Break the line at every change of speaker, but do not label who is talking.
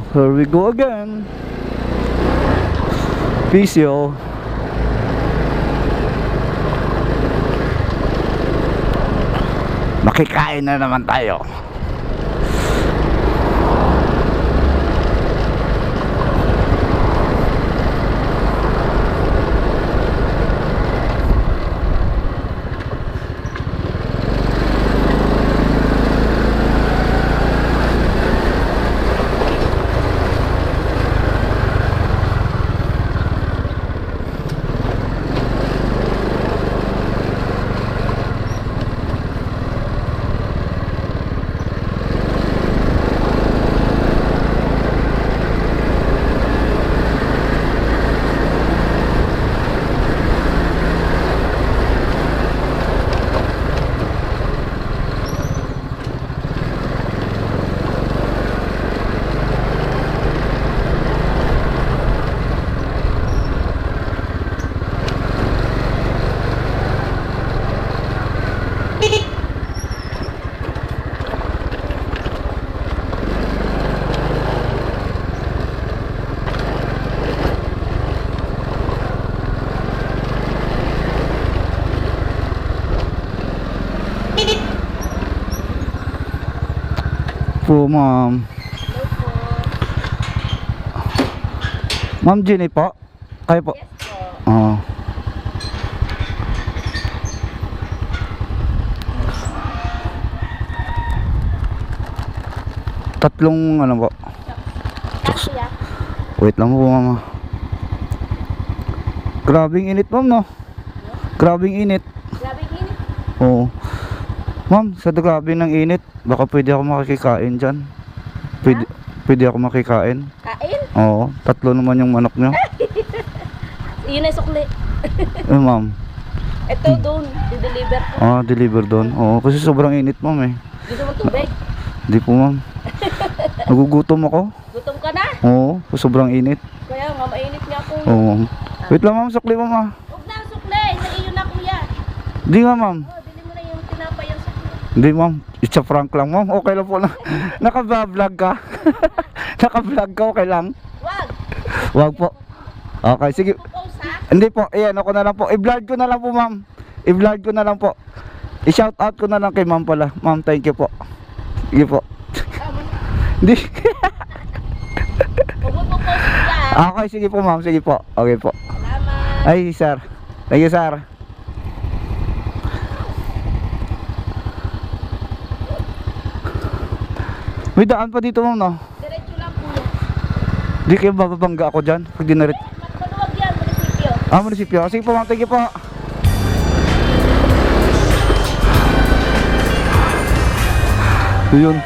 Here we go again. Pisyo. Makikain na naman tayo. Po, ma'am. Ma'am Jenny po. Kayo po.
Yes po.
Oo. Tatlong ano po.
Kasya.
Wait lang po, mama. Grabing init, ma'am, no? Grabing init.
Grabe init.
Oo. Ma'am, sa grabe ng init, baka pwede ako makikikain dyan. Pwede ako makikain.
Kain?
Oo, tatlo naman yung manok nyo.
Yun ay sukli.
Ma'am.
Ito doon. Di-deliver ko.
Ah, deliver doon. Oo, kasi sobrang init, ma'am, eh.
Gusto mo tubig?
Di po, ma'am. Nagugutom ako.
Gutom ka na?
Oo, sobrang init.
Kaya nga, mainit nga ako.
Oo. Wait lang, ma'am, sukli, ma'am, ah.
Huwag na, sukli. Sa iyo na, kuya.
Di nga, ma'am.
Oh, bili mo na yung tinapay yung sukli.
Hindi, ma'am. It's a prank lang, ma'am. Okay lang po na. Naka-vlog ka. Naka-vlog ka, okay lang.
Wag.
Wag po. Okay, sige.
Post ha?
Hindi po, ayan, ako na lang po. I-vlog ko na lang po, ma'am. I-vlog ko na lang po. I-shout out ko na lang kay ma'am pala. Ma'am, thank you po. Sige po. Hindi.
Huwag mo po post kuya.
Okay, sige po, ma'am. Sige po. Okay po.
Salamat.
Ay, sir. Thank you, sir. May daan pa dito, ma'am, no?
Diretso lang kuya.
Di kayo bababangga ako dyan pag dinarit.
Maluwag yan, munisipyo.
Ah, munisipyo. Sige po, ma'am. Thank you po. Yun.